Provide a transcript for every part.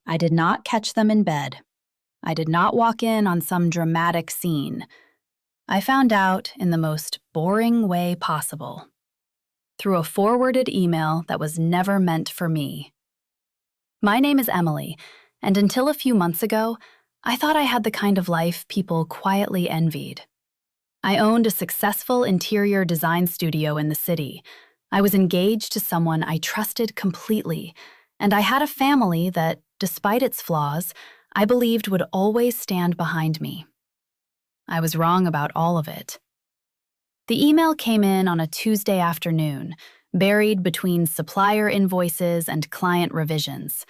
I did not catch them in bed. I did not walk in on some dramatic scene. I found out in the most boring way possible, through a forwarded email that was never meant for me. My name is Emily, and until a few months ago, I thought I had the kind of life people quietly envied. I owned a successful interior design studio in the city. I was engaged to someone I trusted completely, and I had a family that, despite its flaws, I believed would always stand behind me. I was wrong about all of it. The email came in on a Tuesday afternoon, buried between supplier invoices and client revisions.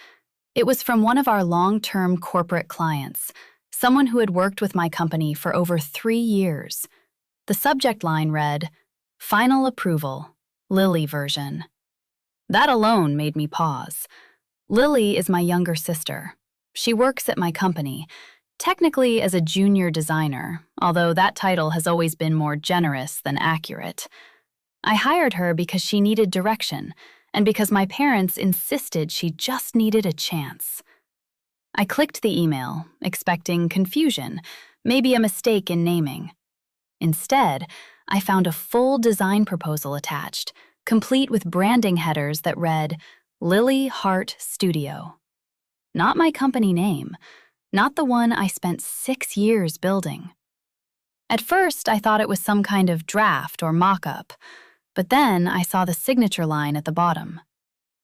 It was from one of our long-term corporate clients, someone who had worked with my company for over 3 years. The subject line read, "Final approval, Lily version." That alone made me pause. Lily is my younger sister. She works at my company, technically as a junior designer, although that title has always been more generous than accurate. I hired her because she needed direction, and because my parents insisted she just needed a chance. I clicked the email, expecting confusion, maybe a mistake in naming. Instead, I found a full design proposal attached, complete with branding headers that read, Lily Hart Studio. Not my company name, not the one I spent 6 years building. At first, I thought it was some kind of draft or mock-up, but then I saw the signature line at the bottom.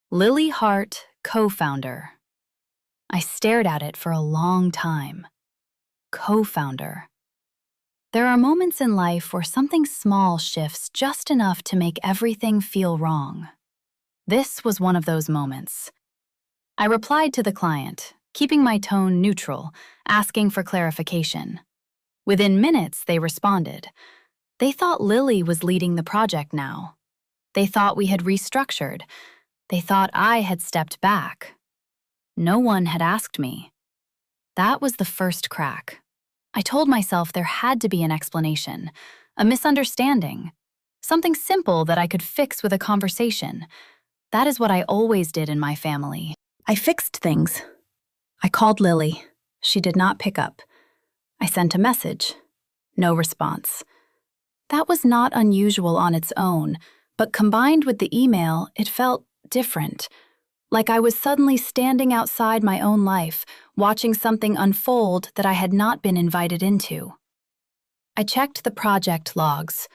Lily Hart, co-founder. I stared at it for a long time. Co-founder. There are moments in life where something small shifts just enough to make everything feel wrong. This was one of those moments. I replied to the client, keeping my tone neutral, asking for clarification. Within minutes, they responded. They thought Lily was leading the project now. They thought we had restructured. They thought I had stepped back. No one had asked me. That was the first crack. I told myself there had to be an explanation, a misunderstanding, something simple that I could fix with a conversation. That is what I always did in my family. I fixed things. I called Lily. She did not pick up. I sent a message. No response. That was not unusual on its own, but combined with the email, it felt different. Like I was suddenly standing outside my own life, watching something unfold that I had not been invited into. I checked the project logs.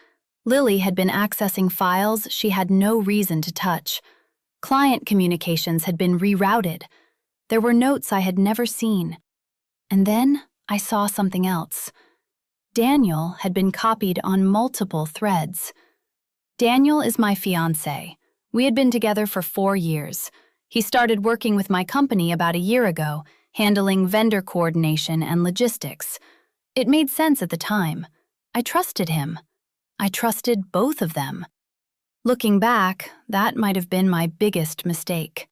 Lily had been accessing files she had no reason to touch. Client communications had been rerouted. There were notes I had never seen. And then I saw something else. Daniel had been copied on multiple threads. Daniel is my fiance. We had been together for 4 years. He started working with my company about a year ago, handling vendor coordination and logistics. It made sense at the time. I trusted him. I trusted both of them. Looking back, that might have been my biggest mistake.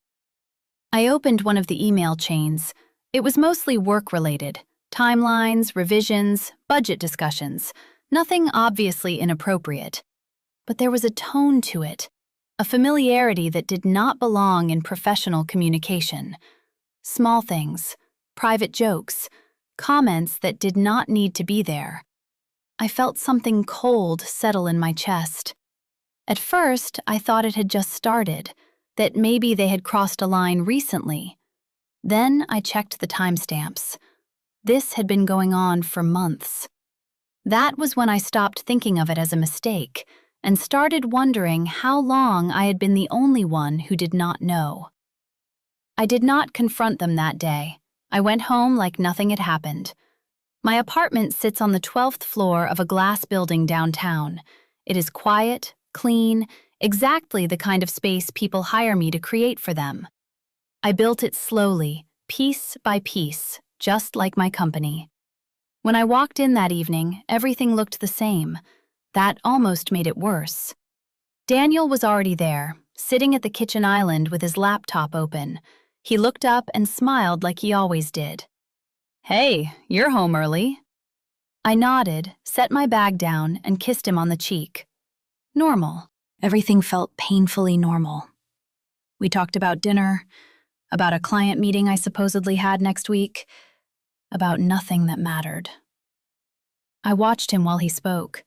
I opened one of the email chains. It was mostly work-related, timelines, revisions, budget discussions, nothing obviously inappropriate. But there was a tone to it, a familiarity that did not belong in professional communication. Small things, private jokes, comments that did not need to be there. I felt something cold settle in my chest. At first, I thought it had just started, that maybe they had crossed a line recently. Then I checked the timestamps. This had been going on for months. That was when I stopped thinking of it as a mistake and started wondering how long I had been the only one who did not know. I did not confront them that day. I went home like nothing had happened. My apartment sits on the 12th floor of a glass building downtown. It is quiet, clean, exactly the kind of space people hire me to create for them. I built it slowly, piece by piece, just like my company. When I walked in that evening, everything looked the same. That almost made it worse. Daniel was already there, sitting at the kitchen island with his laptop open. He looked up and smiled like he always did. "Hey, you're home early." I nodded, set my bag down, and kissed him on the cheek. Normal. Everything felt painfully normal. We talked about dinner. about a client meeting I supposedly had next week, about nothing that mattered. I watched him while he spoke.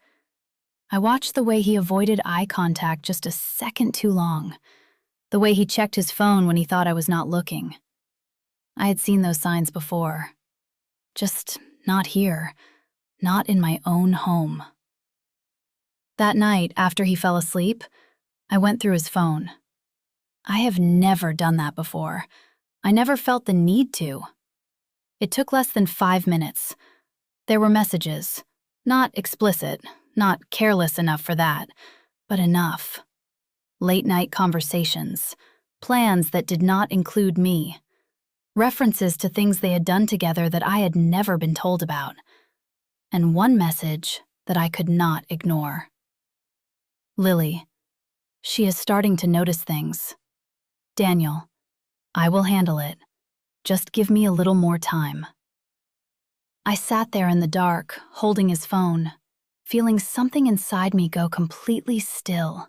I watched the way he avoided eye contact just a second too long, the way he checked his phone when he thought I was not looking. I had seen those signs before. Just not here, not in my own home. That night, after he fell asleep, I went through his phone. I have never done that before. I never felt the need to. It took less than 5 minutes. There were messages, not explicit, not careless enough for that, but enough. Late-night conversations, plans that did not include me, references to things they had done together that I had never been told about, and one message that I could not ignore. Lily, she is starting to notice things. Daniel, I will handle it. Just give me a little more time. I sat there in the dark, holding his phone, feeling something inside me go completely still.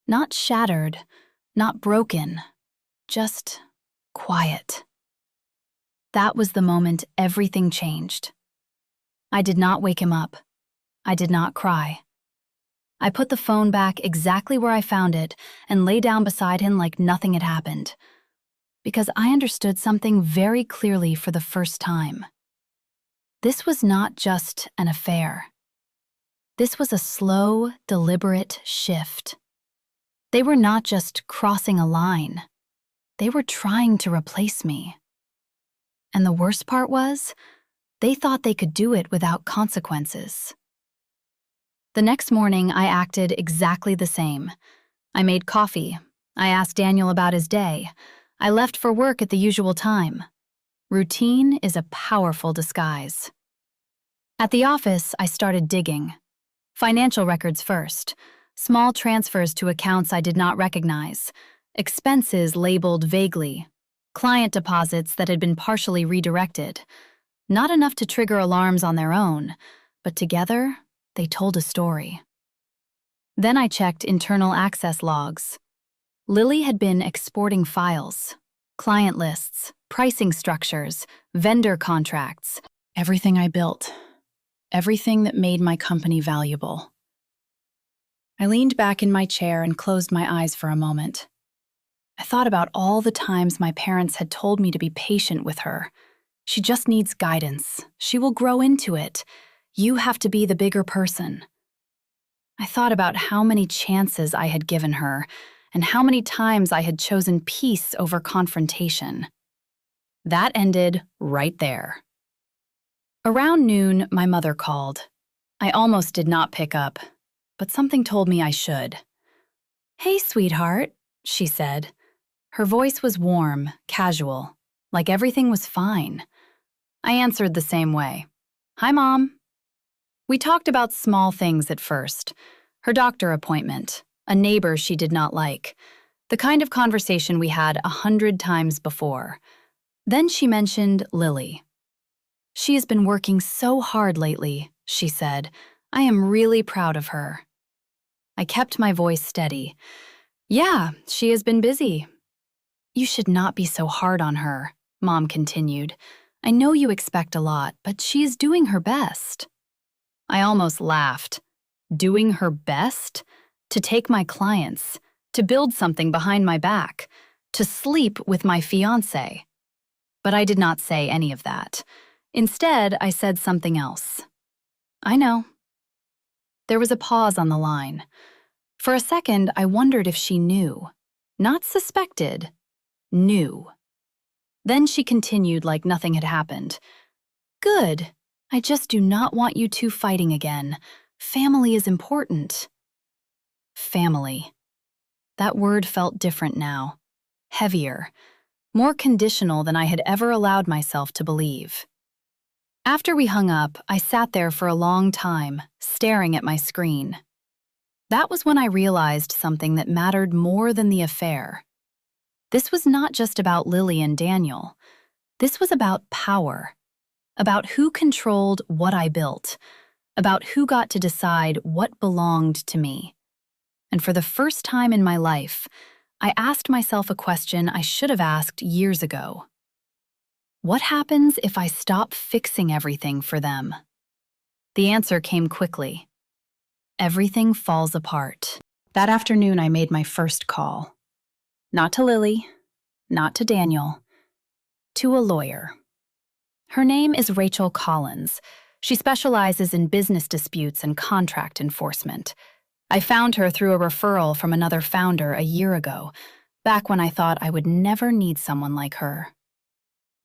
Not shattered, not broken, just quiet. That was the moment everything changed. I did not wake him up. I did not cry. I put the phone back exactly where I found it and lay down beside him like nothing had happened, because I understood something very clearly for the first time. This was not just an affair. This was a slow, deliberate shift. They were not just crossing a line. They were trying to replace me. And the worst part was, they thought they could do it without consequences. The next morning, I acted exactly the same. I made coffee. I asked Daniel about his day. I left for work at the usual time. Routine is a powerful disguise. At the office, I started digging. Financial records first. Small transfers to accounts I did not recognize. Expenses labeled vaguely. Client deposits that had been partially redirected. Not enough to trigger alarms on their own, but together, they told a story. Then I checked internal access logs. Lily had been exporting files, client lists, pricing structures, vendor contracts, everything I built, everything that made my company valuable. I leaned back in my chair and closed my eyes for a moment. I thought about all the times my parents had told me to be patient with her. She just needs guidance. She will grow into it. You have to be the bigger person. I thought about how many chances I had given her and how many times I had chosen peace over confrontation. That ended right there. Around noon, my mother called. I almost did not pick up, but something told me I should. "Hey, sweetheart," she said. Her voice was warm, casual, like everything was fine. I answered the same way. "Hi, Mom." We talked about small things at first. Her doctor appointment, a neighbor she did not like, the kind of conversation we had 100 times before. Then she mentioned Lily. "She has been working so hard lately," she said. "I am really proud of her." I kept my voice steady. "Yeah, she has been busy." "You should not be so hard on her," Mom continued. "I know you expect a lot, but she is doing her best." I almost laughed. Doing her best? To take my clients, to build something behind my back, to sleep with my fiance. But I did not say any of that. Instead, I said something else. "I know." There was a pause on the line. For a second, I wondered if she knew. Not suspected. Knew. Then she continued like nothing had happened. "Good. I just do not want you two fighting again. Family is important." Family. That word felt different now. Heavier. More conditional than I had ever allowed myself to believe. After we hung up, I sat there for a long time, staring at my screen. That was when I realized something that mattered more than the affair. This was not just about Lily and Daniel. This was about power. About who controlled what I built. About who got to decide what belonged to me. And for the first time in my life, I asked myself a question I should have asked years ago. What happens if I stop fixing everything for them? The answer came quickly. Everything falls apart. That afternoon, I made my first call. Not to Lily, not to Daniel, to a lawyer. Her name is Rachel Collins. She specializes in business disputes and contract enforcement. I found her through a referral from another founder a year ago, back when I thought I would never need someone like her.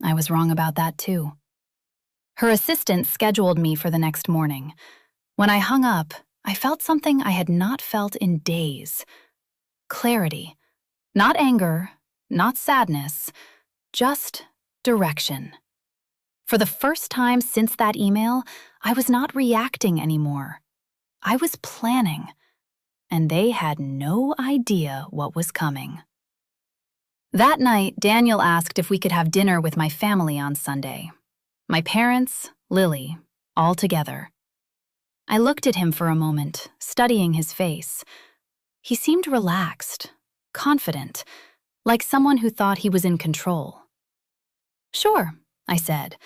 I was wrong about that too. Her assistant scheduled me for the next morning. When I hung up, I felt something I had not felt in days. Clarity. Not anger, not sadness, just direction. For the first time since that email, I was not reacting anymore. I was planning, and they had no idea what was coming. That night, Daniel asked if we could have dinner with my family on Sunday. My parents, Lily, all together. I looked at him for a moment, studying his face. He seemed relaxed, confident, like someone who thought he was in control. "Sure," I said.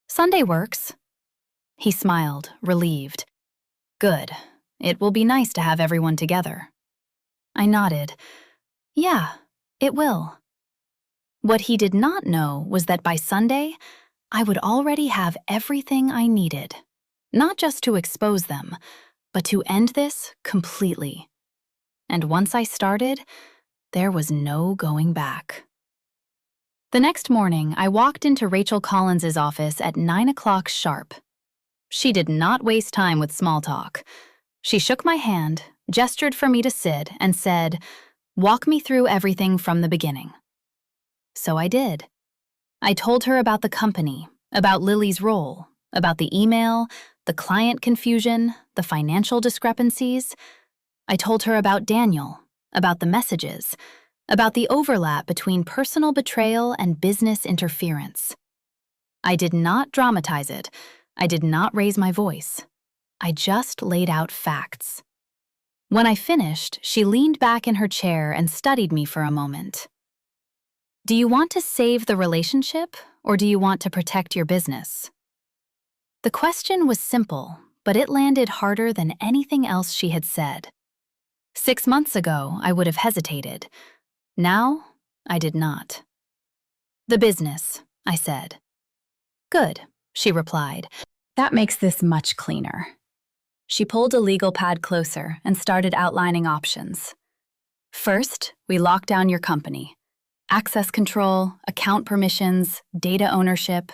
"Sunday works." He smiled, relieved. "Good. It will be nice to have everyone together." I nodded. "Yeah, it will." What he did not know was that by Sunday, I would already have everything I needed, not just to expose them, but to end this completely. And once I started, there was no going back. The next morning, I walked into Rachel Collins's office at 9 o'clock sharp. She did not waste time with small talk. She shook my hand, gestured for me to sit, and said, "Walk me through everything from the beginning." So I did. I told her about the company, about Lily's role, about the email, the client confusion, the financial discrepancies. I told her about Daniel, about the messages, about the overlap between personal betrayal and business interference. I did not dramatize it. I did not raise my voice. I just laid out facts. When I finished, she leaned back in her chair and studied me for a moment. "Do you want to save the relationship, or do you want to protect your business?" The question was simple, but it landed harder than anything else she had said. 6 months ago, I would have hesitated. Now, I did not. "The business," I said. "Good," she replied. "That makes this much cleaner." She pulled a legal pad closer and started outlining options. "First, we lock down your company. Access control, account permissions, data ownership.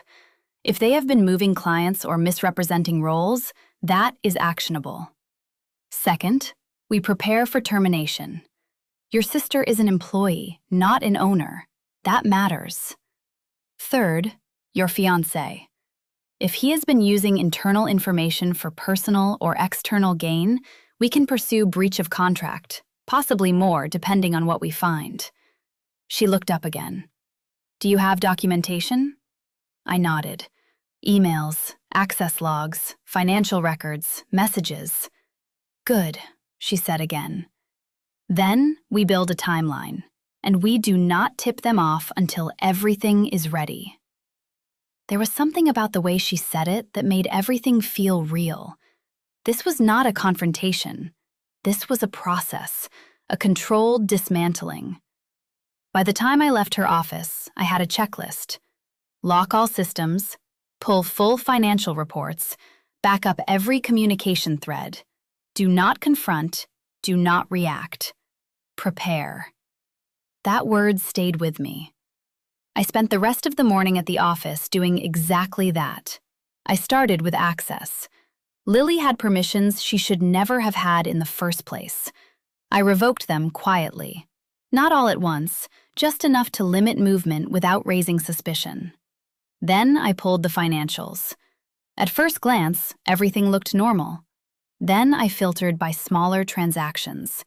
If they have been moving clients or misrepresenting roles, that is actionable. Second, we prepare for termination. Your sister is an employee, not an owner. That matters. Third, your fiance. If he has been using internal information for personal or external gain, we can pursue breach of contract, possibly more depending on what we find." She looked up again. "Do you have documentation?" I nodded. "Emails, access logs, financial records, messages." "Good," she said again. "Then we build a timeline, and we do not tip them off until everything is ready." There was something about the way she said it that made everything feel real. This was not a confrontation. This was a process, a controlled dismantling. By the time I left her office, I had a checklist. Lock all systems, pull full financial reports, back up every communication thread. Do not confront, do not react. Prepare. That word stayed with me. I spent the rest of the morning at the office doing exactly that. I started with access. Lily had permissions she should never have had in the first place. I revoked them quietly. Not all at once, just enough to limit movement without raising suspicion. Then I pulled the financials. At first glance, everything looked normal. Then I filtered by smaller transactions.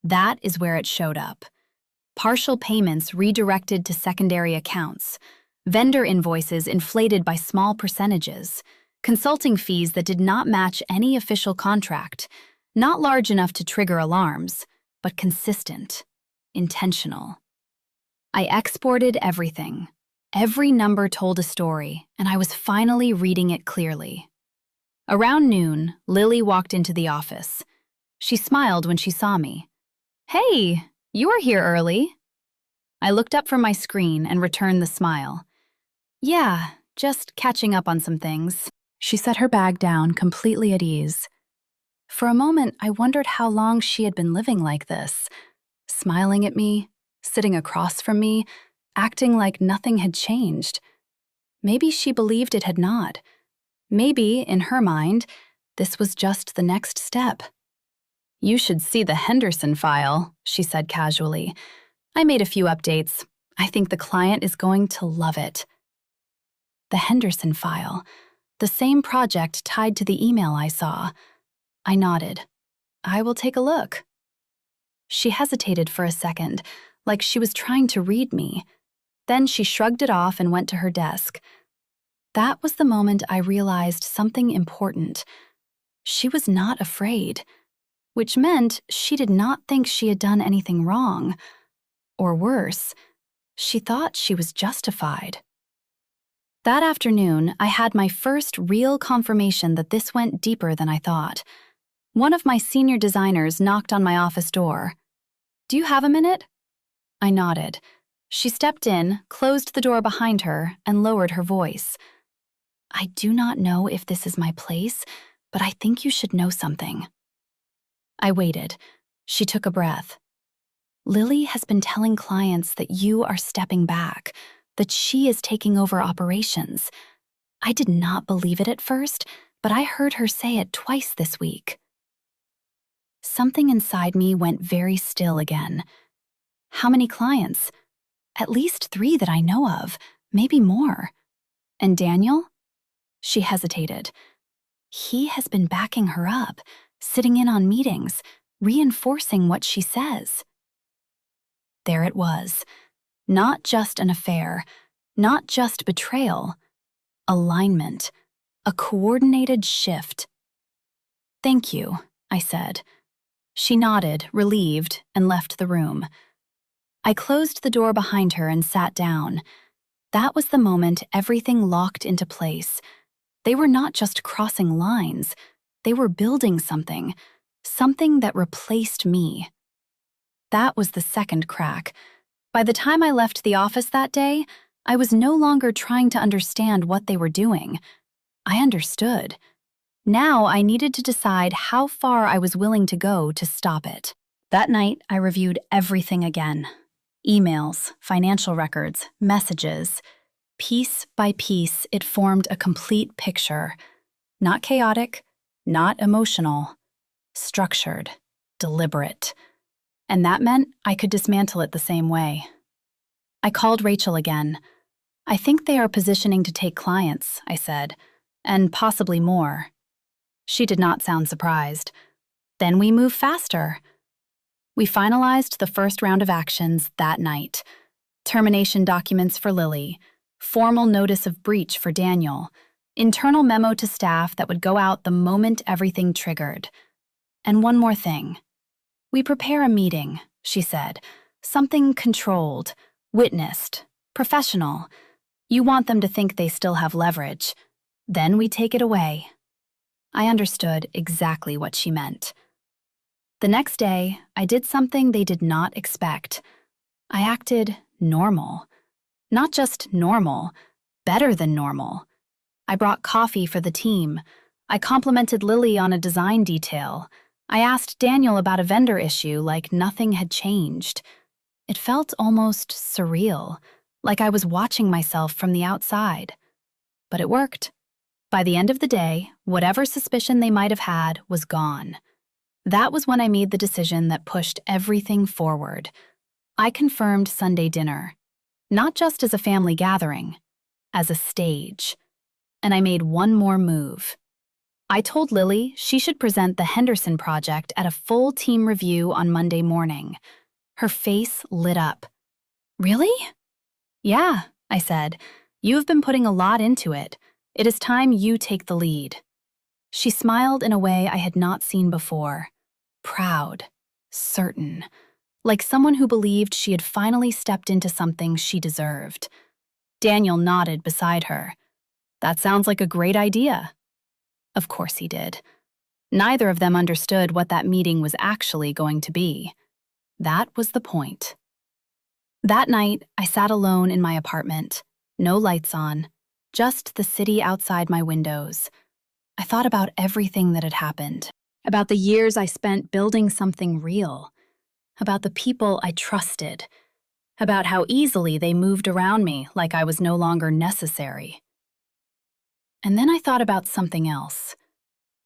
That is where it showed up. Partial payments redirected to secondary accounts, vendor invoices inflated by small percentages, consulting fees that did not match any official contract, not large enough to trigger alarms, but consistent. intentional. I exported everything. Every number told a story, and I was finally reading it clearly. Around noon, Lily walked into the office. She smiled when she saw me. "Hey, you are here early." I looked up from my screen and returned the smile. "Yeah, just catching up on some things." She set her bag down, completely at ease. For a moment, I wondered how long she had been living like this, smiling at me, sitting across from me, acting like nothing had changed. Maybe she believed it had not. Maybe, in her mind, this was just the next step. "You should see the Henderson file," she said casually. "I made a few updates. I think the client is going to love it." The Henderson file, the same project tied to the email I saw. I nodded. "I will take a look." She hesitated for a second, like she was trying to read me. Then she shrugged it off and went to her desk. That was the moment I realized something important. She was not afraid, which meant she did not think she had done anything wrong. Or worse, she thought she was justified. That afternoon, I had my first real confirmation that this went deeper than I thought. One of my senior designers knocked on my office door. "Do you have a minute?" I nodded. She stepped in, closed the door behind her, and lowered her voice. "I do not know if this is my place, but I think you should know something." I waited. She took a breath. "Lily has been telling clients that you are stepping back, that she is taking over operations. I did not believe it at first, but I heard her say it twice this week." Something inside me went very still again. How many clients? At least 3 that I know of, maybe more. And Daniel? She hesitated. He has been backing her up, sitting in on meetings, reinforcing what she says. There it was. Not just an affair, not just betrayal. Alignment. A coordinated shift. "Thank you," I said. She nodded, relieved, and left the room. I closed the door behind her and sat down. That was the moment everything locked into place. They were not just crossing lines. They were building something that replaced me. That was the second crack. By the time I left the office that day, I was no longer trying to understand what they were doing. I understood. Now I needed to decide how far I was willing to go to stop it. That night, I reviewed everything again. Emails, financial records, messages. Piece by piece, it formed a complete picture. Not chaotic, not emotional. Structured, deliberate. And that meant I could dismantle it the same way. I called Rachel again. "I think they are positioning to take clients," I said, "and possibly more." She did not sound surprised. "Then we move faster." We finalized the first round of actions that night. Termination documents for Lily, formal notice of breach for Daniel, internal memo to staff that would go out the moment everything triggered. And one more thing. "We prepare a meeting," she said. "Something controlled, witnessed, professional. You want them to think they still have leverage. Then we take it away." I understood exactly what she meant. The next day, I did something they did not expect. I acted normal. Not just normal, better than normal. I brought coffee for the team. I complimented Lily on a design detail. I asked Daniel about a vendor issue like nothing had changed. It felt almost surreal, like I was watching myself from the outside. But it worked. By the end of the day, whatever suspicion they might have had was gone. That was when I made the decision that pushed everything forward. I confirmed Sunday dinner, not just as a family gathering, as a stage. And I made one more move. I told Lily she should present the Henderson project at a full team review on Monday morning. Her face lit up. "Really?" "Yeah," I said. "You've been putting a lot into it. It is time you take the lead." She smiled in a way I had not seen before. Proud, certain, like someone who believed she had finally stepped into something she deserved. Daniel nodded beside her. That sounds like a great idea. Of course he did. Neither of them understood what that meeting was actually going to be. That was the point. That night, I sat alone in my apartment, no lights on, just the city outside my windows. I thought about everything that had happened, about the years I spent building something real, about the people I trusted, about how easily they moved around me like I was no longer necessary. And then I thought about something else,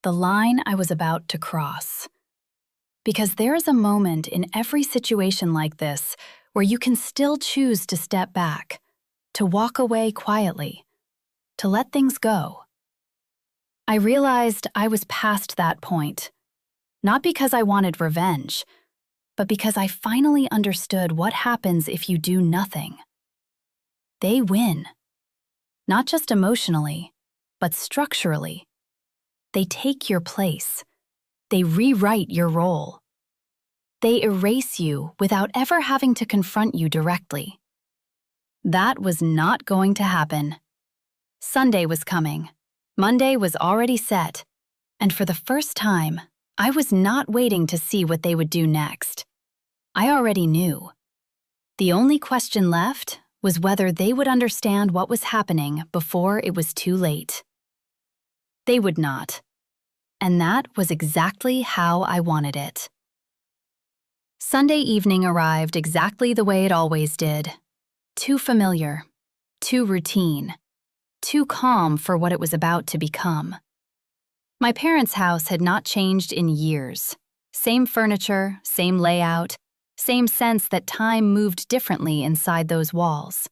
the line I was about to cross. Because there is a moment in every situation like this where you can still choose to step back, to walk away quietly, to let things go. I realized I was past that point, not because I wanted revenge, but because I finally understood what happens if you do nothing. They win. Not just emotionally, but structurally. They take your place. They rewrite your role. They erase you without ever having to confront you directly. That was not going to happen. Sunday was coming. Monday was already set. And for the first time, I was not waiting to see what they would do next. I already knew. The only question left was whether they would understand what was happening before it was too late. They would not. And that was exactly how I wanted it. Sunday evening arrived exactly the way it always did. Too familiar, too routine, too calm for what it was about to become. My parents' house had not changed in years. Same furniture, same layout, same sense that time moved differently inside those walls.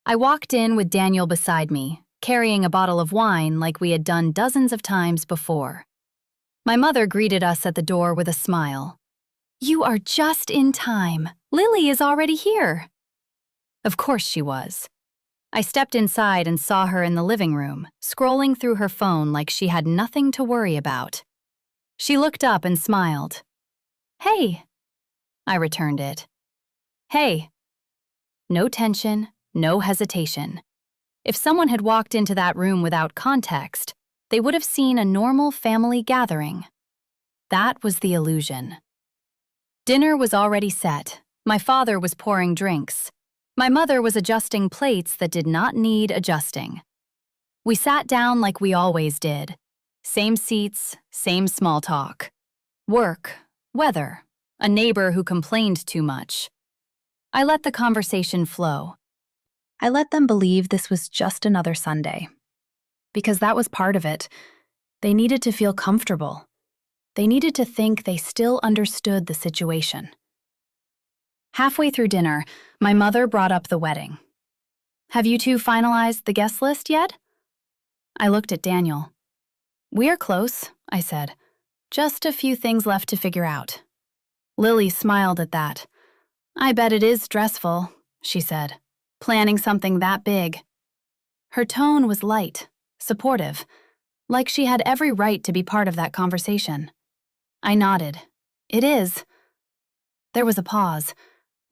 I walked in with Daniel beside me, carrying a bottle of wine like we had done dozens of times before. My mother greeted us at the door with a smile. "You are just in time. Lily is already here." Of course she was. I stepped inside and saw her in the living room, scrolling through her phone like she had nothing to worry about. She looked up and smiled. "Hey." I returned it. "Hey." No tension, no hesitation. If someone had walked into that room without context, they would have seen a normal family gathering. That was the illusion. Dinner was already set. My father was pouring drinks. My mother was adjusting plates that did not need adjusting. We sat down like we always did. Same seats, same small talk. Work, weather, a neighbor who complained too much. I let the conversation flow. I let them believe this was just another Sunday. Because that was part of it. They needed to feel comfortable. They needed to think they still understood the situation. Halfway through dinner, my mother brought up the wedding. "Have you two finalized the guest list yet?" I looked at Daniel. "We're close," I said. "Just a few things left to figure out." Lily smiled at that. "I bet it is stressful," she said, "planning something that big." Her tone was light, supportive, like she had every right to be part of that conversation. I nodded. "It is." There was a pause,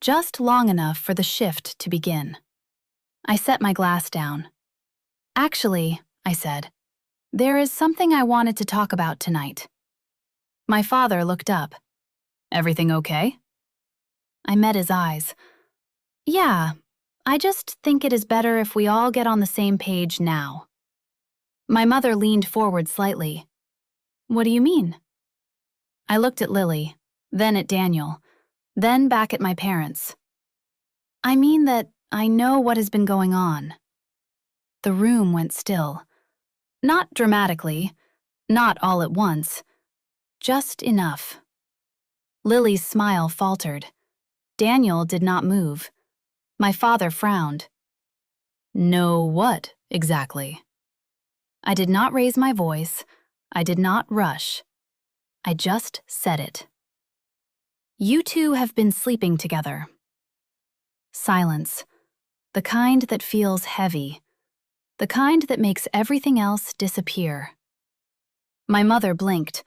just long enough for the shift to begin. I set my glass down. "Actually," I said, "there is something I wanted to talk about tonight." My father looked up. "Everything okay?" I met his eyes. "Yeah, I just think it is better if we all get on the same page now." My mother leaned forward slightly. "What do you mean?" I looked at Lily, then at Daniel, then back at my parents. "I mean that I know what has been going on." The room went still. Not dramatically, not all at once, just enough. Lily's smile faltered. Daniel did not move. My father frowned. "Know what, exactly?" I did not raise my voice. I did not rush. I just said it. "You two have been sleeping together." Silence. The kind that feels heavy. The kind that makes everything else disappear. My mother blinked.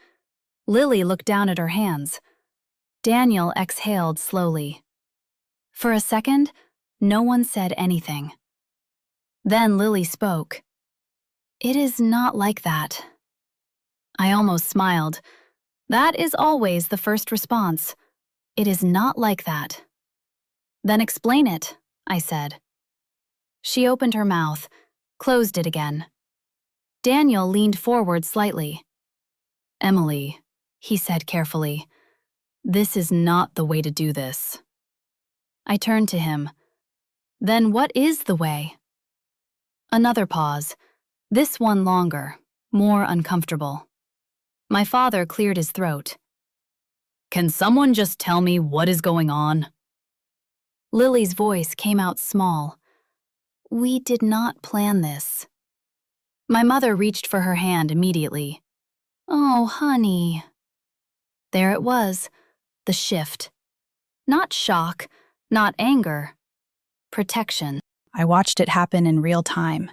Lily looked down at her hands. Daniel exhaled slowly. For a second, no one said anything. Then Lily spoke. "It is not like that." I almost smiled. That is always the first response. It is not like that. "Then explain it," I said. She opened her mouth, closed it again. Daniel leaned forward slightly. "Emily," he said carefully, "this is not the way to do this." I turned to him. "Then what is the way?" Another pause, this one longer, more uncomfortable. My father cleared his throat. "Can someone just tell me what is going on?" Lily's voice came out small. "We did not plan this." My mother reached for her hand immediately. "Oh, honey." There it was, the shift. Not shock, not anger. Protection. I watched it happen in real time.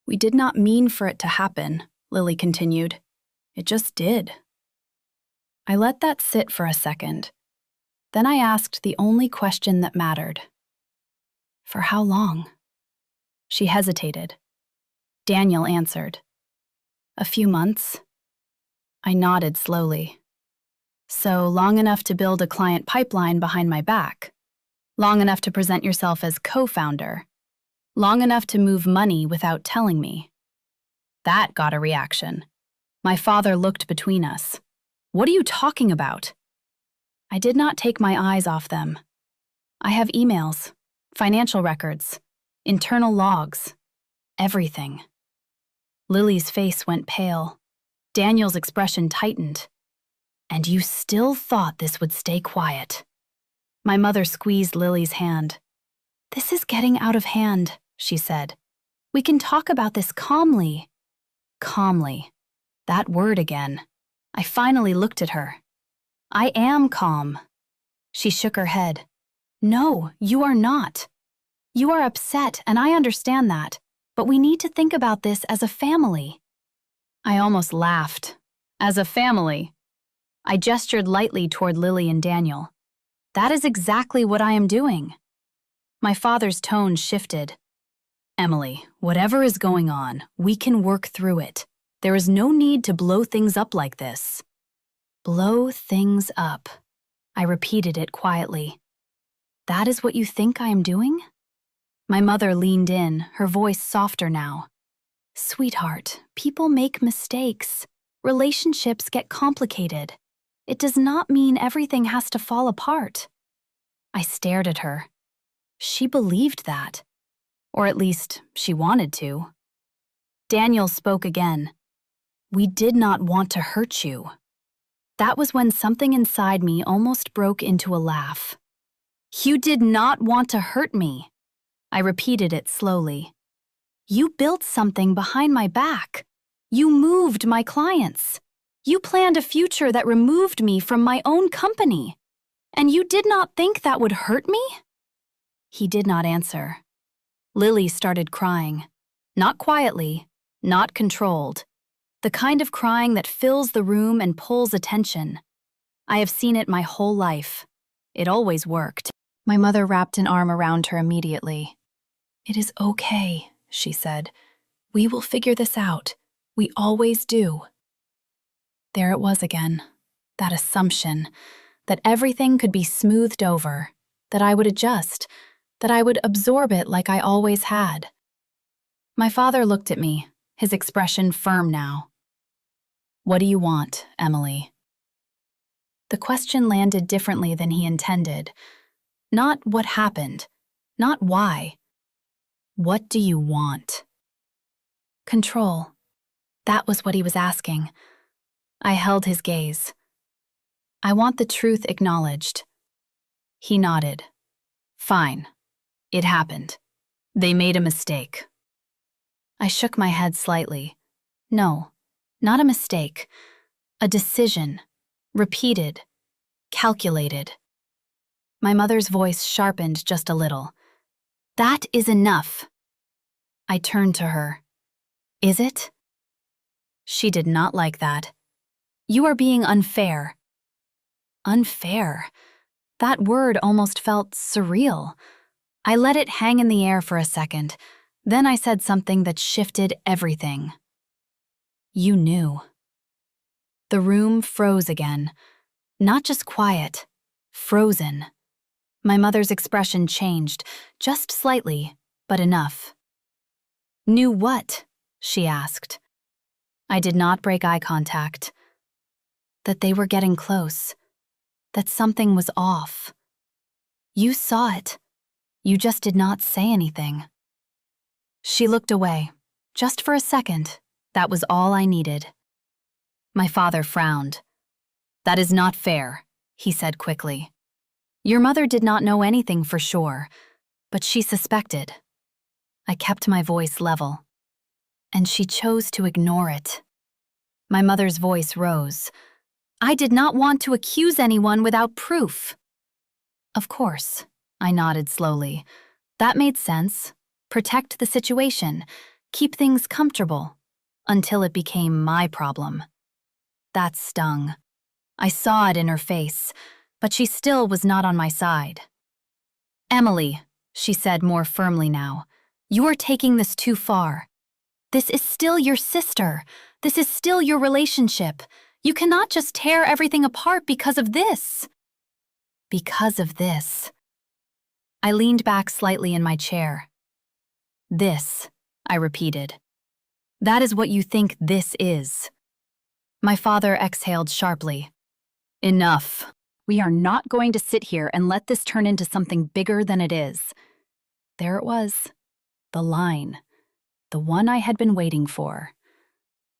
"We did not mean for it to happen," Lily continued. "It just did." I let that sit for a second. Then I asked the only question that mattered. "For how long?" She hesitated. Daniel answered. "A few months." I nodded slowly. "So long enough to build a client pipeline behind my back. Long enough to present yourself as co-founder. Long enough to move money without telling me." That got a reaction. My father looked between us. "What are you talking about?" I did not take my eyes off them. "I have emails, financial records, internal logs, everything." Lily's face went pale. Daniel's expression tightened. "And you still thought this would stay quiet?" My mother squeezed Lily's hand. "This is getting out of hand," she said. "We can talk about this calmly." Calmly. That word again. I finally looked at her. "I am calm." She shook her head. "No, you are not. You are upset, and I understand that, but we need to think about this as a family." I almost laughed. "As a family?" I gestured lightly toward Lily and Daniel. "That is exactly what I am doing." My father's tone shifted. "Emily, whatever is going on, we can work through it. There is no need to blow things up like this." Blow things up. I repeated it quietly. "That is what you think I am doing?" My mother leaned in, her voice softer now. "Sweetheart, people make mistakes. Relationships get complicated. It does not mean everything has to fall apart." I stared at her. She believed that. Or at least, she wanted to. Daniel spoke again. "We did not want to hurt you." That was when something inside me almost broke into a laugh. "You did not want to hurt me." I repeated it slowly. "You built something behind my back. You moved my clients. You planned a future that removed me from my own company. And you did not think that would hurt me?" He did not answer. Lily started crying. Not quietly, not controlled. The kind of crying that fills the room and pulls attention. I have seen it my whole life. It always worked. My mother wrapped an arm around her immediately. "It is okay," she said. "We will figure this out. We always do." There it was again, that assumption, that everything could be smoothed over, that I would adjust, that I would absorb it like I always had. My father looked at me, his expression firm now. "What do you want, Emily?" The question landed differently than he intended. Not what happened, not why. What do you want? Control. That was what he was asking. I held his gaze. "I want the truth acknowledged." He nodded. "Fine. It happened. They made a mistake." I shook my head slightly. No, not a mistake. A decision. Repeated. Calculated. My mother's voice sharpened just a little. "That is enough." I turned to her. "Is it?" She did not like that. "You are being unfair." Unfair. That word almost felt surreal. I let it hang in the air for a second. Then I said something that shifted everything. You knew. The room froze again. Not just quiet, frozen. My mother's expression changed, just slightly, but enough. Knew what? She asked. I did not break eye contact. That they were getting close. That something was off. You saw it. You just did not say anything. She looked away. Just for a second. That was all I needed. My father frowned. That is not fair, he said quickly. Your mother did not know anything for sure, but she suspected. I kept my voice level. And she chose to ignore it. My mother's voice rose. I did not want to accuse anyone without proof. Of course, I nodded slowly. That made sense. Protect the situation. Keep things comfortable. Until it became my problem. That stung. I saw it in her face, but she still was not on my side. Emily, she said more firmly now, you are taking this too far. This is still your sister. This is still your relationship. You cannot just tear everything apart because of this. Because of this. I leaned back slightly in my chair. This, I repeated. That is what you think this is. My father exhaled sharply. Enough. We are not going to sit here and let this turn into something bigger than it is. There it was. The line. The one I had been waiting for.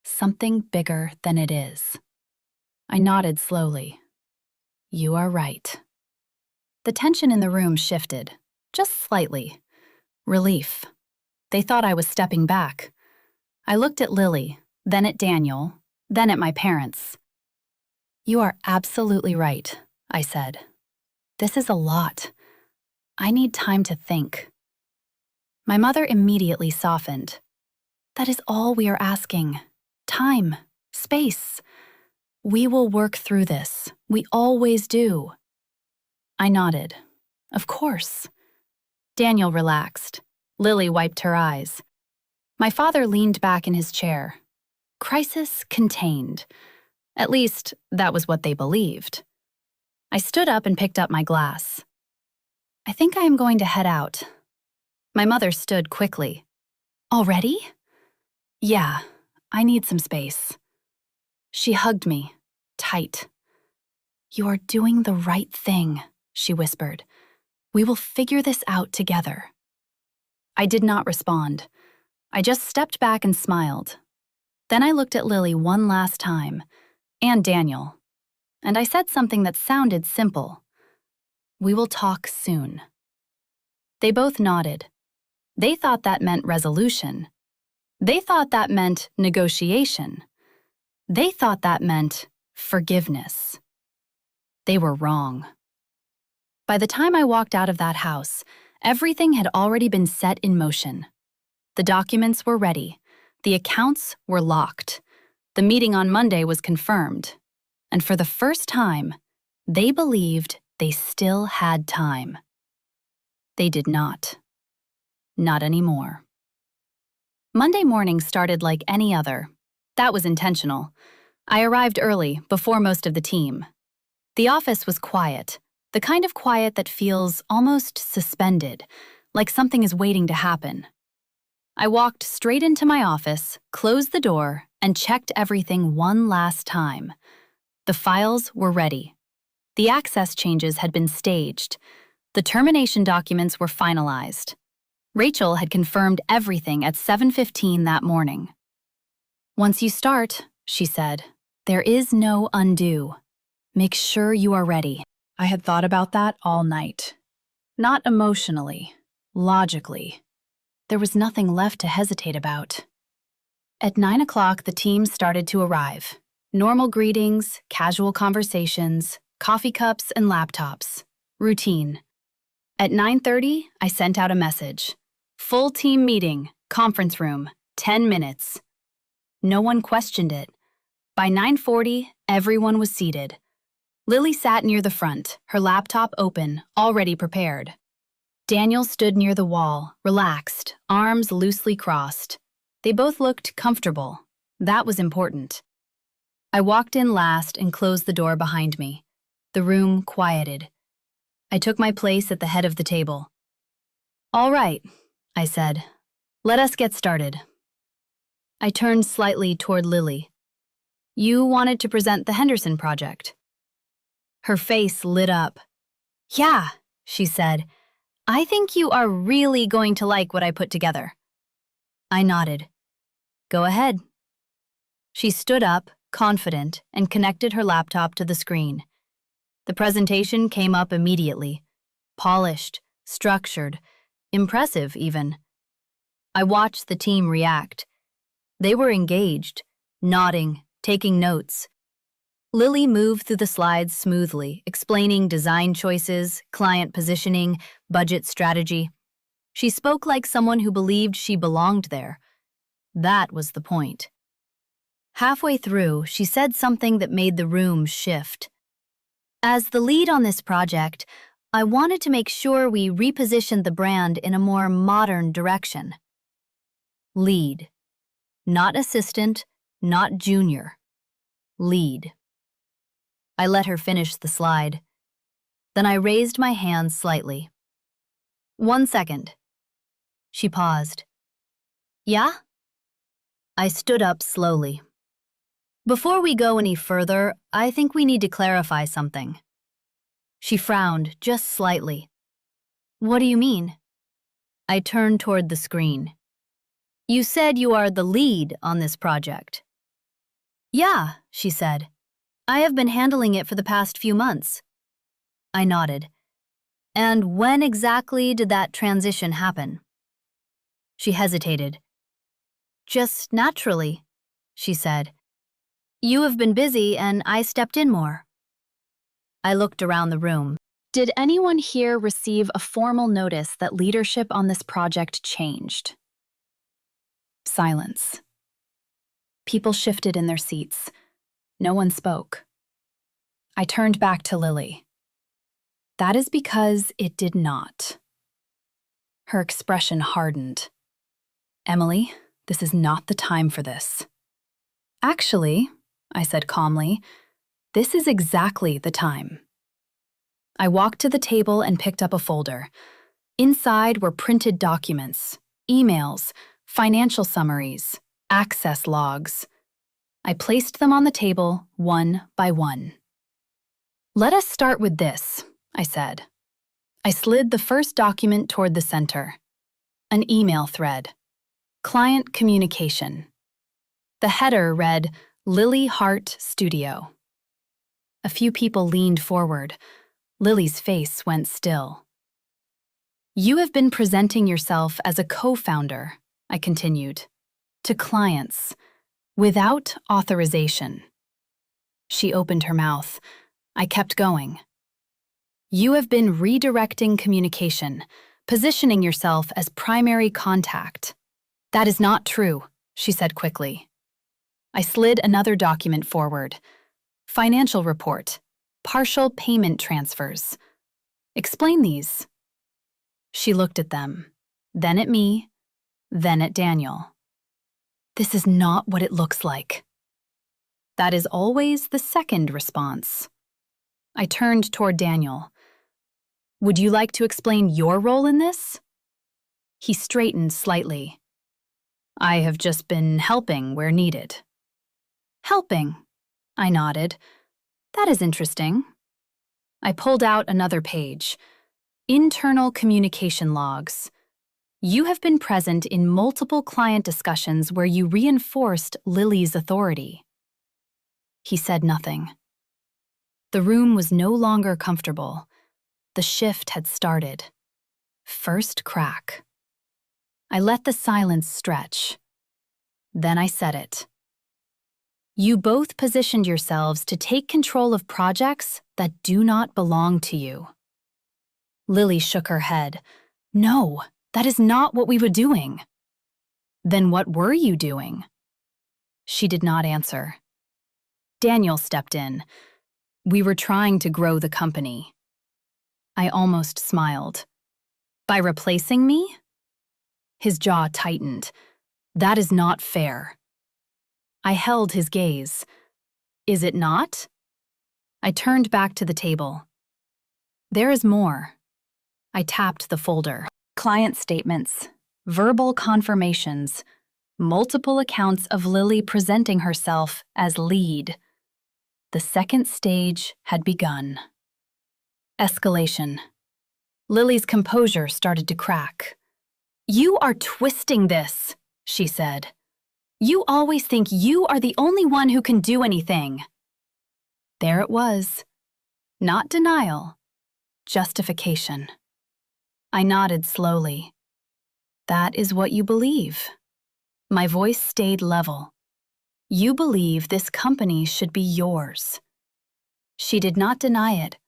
Something bigger than it is. I nodded slowly. You are right. The tension in the room shifted, just slightly. Relief. They thought I was stepping back. I looked at Lily, then at Daniel, then at my parents. You are absolutely right, I said. This is a lot. I need time to think. My mother immediately softened. That is all we are asking. Time, space. We will work through this. We always do. I nodded. Of course. Daniel relaxed. Lily wiped her eyes. My father leaned back in his chair. Crisis contained. At least, that was what they believed. I stood up and picked up my glass. I think I am going to head out. My mother stood quickly. Already? Yeah, I need some space. She hugged me, tight. You are doing the right thing, she whispered. We will figure this out together. I did not respond. I just stepped back and smiled. Then I looked at Lily one last time, and Daniel, and I said something that sounded simple. We will talk soon. They both nodded. They thought that meant resolution. They thought that meant negotiation. They thought that meant forgiveness. They were wrong. By the time I walked out of that house, everything had already been set in motion. The documents were ready. The accounts were locked. The meeting on Monday was confirmed. And for the first time, they believed they still had time. They did not. Not anymore. Monday morning started like any other. That was intentional. I arrived early, before most of the team. The office was quiet, the kind of quiet that feels almost suspended, like something is waiting to happen. I walked straight into my office, closed the door, and checked everything one last time. The files were ready. The access changes had been staged. The termination documents were finalized. Rachel had confirmed everything at 7:15 that morning. Once you start, she said, there is no undo. Make sure you are ready. I had thought about that all night. Not emotionally, logically. There was nothing left to hesitate about. At 9 o'clock, the team started to arrive. Normal greetings, casual conversations, coffee cups and laptops. Routine. At 9:30, I sent out a message. Full team meeting, conference room, 10 minutes. No one questioned it. By 9:40, everyone was seated. Lily sat near the front, her laptop open, already prepared. Daniel stood near the wall, relaxed, arms loosely crossed. They both looked comfortable. That was important. I walked in last and closed the door behind me. The room quieted. I took my place at the head of the table. "All right," I said. "Let us get started." I turned slightly toward Lily. "You wanted to present the Henderson project." Her face lit up. "Yeah," she said. "I think you are really going to like what I put together." I nodded. "Go ahead." She stood up, confident, and connected her laptop to the screen. The presentation came up immediately. Polished, structured, impressive even. I watched the team react. They were engaged, nodding, taking notes. Lily moved through the slides smoothly, explaining design choices, client positioning, budget strategy. She spoke like someone who believed she belonged there. That was the point. Halfway through, she said something that made the room shift. "As the lead on this project, I wanted to make sure we repositioned the brand in a more modern direction." Lead. Not assistant, not junior. Lead. I let her finish the slide. Then I raised my hand slightly. "1 second." She paused. "Yeah?" I stood up slowly. "Before we go any further, I think we need to clarify something." She frowned just slightly. "What do you mean?" I turned toward the screen. "You said you are the lead on this project." "Yeah," she said. "I have been handling it for the past few months." I nodded. "And when exactly did that transition happen?" She hesitated. "Just naturally," she said. "You have been busy and I stepped in more." I looked around the room. Did anyone here receive a formal notice that leadership on this project changed? Silence. People shifted in their seats. No one spoke. I turned back to Lily. "That is because it did not." Her expression hardened. "Emily, this is not the time for this." "Actually," I said calmly, "this is exactly the time." I walked to the table and picked up a folder. Inside were printed documents, emails, financial summaries, access logs. I placed them on the table one by one. "Let us start with this," I said. I slid the first document toward the center. An email thread. Client communication. The header read, "Lily Hart Studio." A few people leaned forward. Lily's face went still. "You have been presenting yourself as a co-founder," I continued, "to clients, without authorization." She opened her mouth. I kept going. "You have been redirecting communication, positioning yourself as primary contact." "That is not true," she said quickly. I slid another document forward. Financial report, partial payment transfers. "Explain these." She looked at them, then at me, then at Daniel. "This is not what it looks like." That is always the second response. I turned toward Daniel. "Would you like to explain your role in this?" He straightened slightly. "I have just been helping where needed." "Helping?" I nodded. "That is interesting." I pulled out another page. Internal communication logs. "You have been present in multiple client discussions where you reinforced Lily's authority." He said nothing. The room was no longer comfortable. The shift had started. First crack. I let the silence stretch. Then I said it. "You both positioned yourselves to take control of projects that do not belong to you." Lily shook her head. "No, that is not what we were doing." "Then what were you doing?" She did not answer. Daniel stepped in. We were trying to grow the company. I almost smiled. By replacing me? His jaw tightened. That is not fair. I held his gaze. Is it not? I turned back to the table. There is more. I tapped the folder. Client statements, verbal confirmations, multiple accounts of Lily presenting herself as lead. The second stage had begun. Escalation. Lily's composure started to crack. You are twisting this, she said. You always think you are the only one who can do anything. There it was. Not denial, justification. I nodded slowly. That is what you believe. My voice stayed level. You believe this company should be yours. She did not deny it.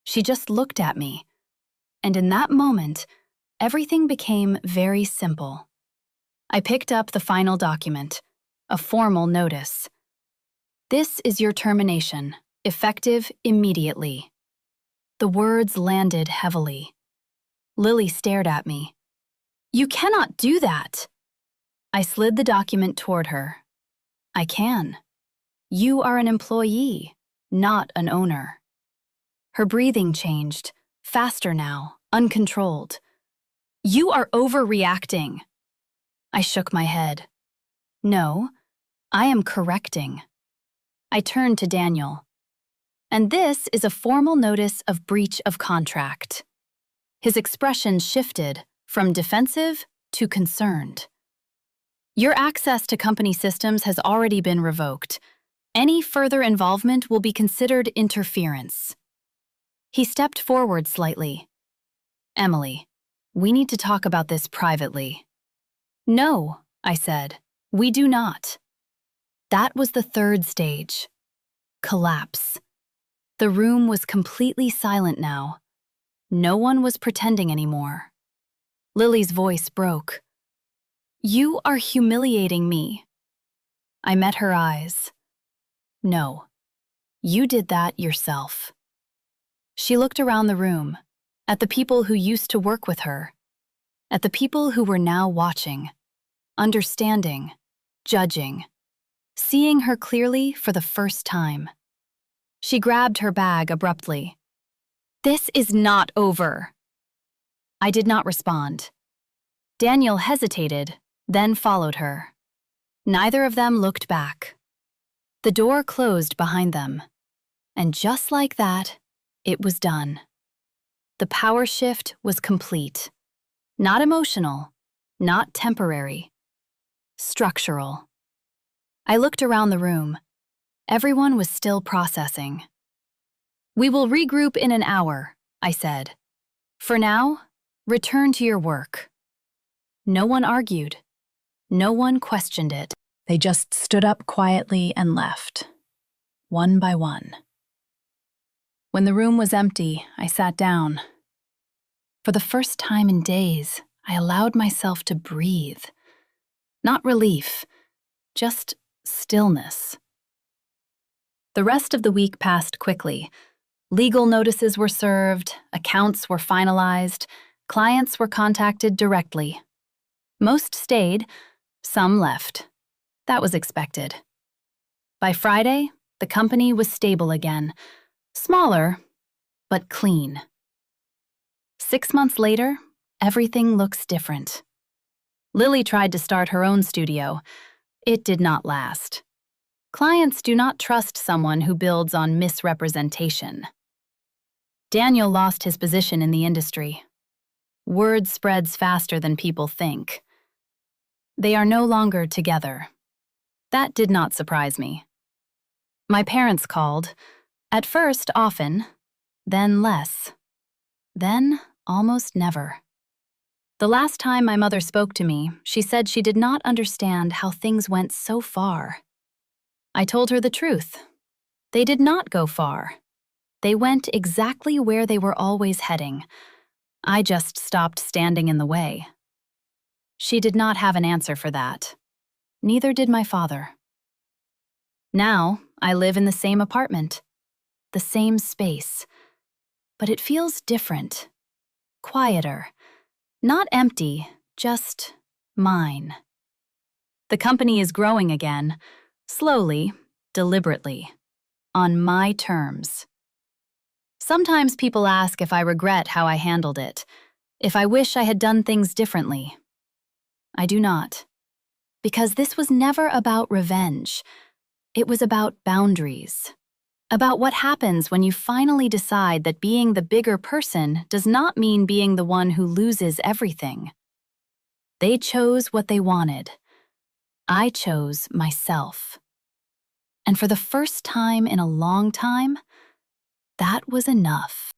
She just looked at me. And in that moment, everything became very simple. I picked up the final document, a formal notice. This is your termination, effective immediately. The words landed heavily. Lily stared at me. You cannot do that. I slid the document toward her. I can. You are an employee, not an owner. Her breathing changed, faster now, uncontrolled. You are overreacting. I shook my head. No, I am correcting. I turned to Daniel. And this is a formal notice of breach of contract. His expression shifted from defensive to concerned. Your access to company systems has already been revoked. Any further involvement will be considered interference. He stepped forward slightly. Emily, we need to talk about this privately. No, I said, we do not. That was the third stage. Collapse. The room was completely silent now. No one was pretending anymore. Lily's voice broke. You are humiliating me. I met her eyes. No, you did that yourself. She looked around the room, at the people who used to work with her, at the people who were now watching, understanding, judging, seeing her clearly for the first time. She grabbed her bag abruptly. This is not over. I did not respond. Daniel hesitated, then followed her. Neither of them looked back. The door closed behind them, and just like that, it was done. The power shift was complete. Not emotional, not temporary. Structural. I looked around the room. Everyone was still processing. We will regroup in an hour, I said. For now, return to your work. No one argued. No one questioned it. They just stood up quietly and left, one by one. When the room was empty, I sat down. For the first time in days, I allowed myself to breathe. Not relief, just stillness. The rest of the week passed quickly. Legal notices were served, accounts were finalized, clients were contacted directly. Most stayed, some left. That was expected. By Friday, the company was stable again. Smaller, but clean. 6 months later, everything looks different. Lily tried to start her own studio. It did not last. Clients do not trust someone who builds on misrepresentation. Daniel lost his position in the industry. Word spreads faster than people think. They are no longer together. That did not surprise me. My parents called, at first often, then less, then almost never. The last time my mother spoke to me, she said she did not understand how things went so far. I told her the truth. They did not go far. They went exactly where they were always heading. I just stopped standing in the way. She did not have an answer for that. Neither did my father. Now, I live in the same apartment. the same space. But it feels different, quieter, not empty, just mine. The company is growing again, slowly, deliberately, on my terms. Sometimes people ask if I regret how I handled it, if I wish I had done things differently. I do not, because this was never about revenge. It was about boundaries, about what happens when you finally decide that being the bigger person does not mean being the one who loses everything. They chose what they wanted. I chose myself. And for the first time in a long time, that was enough.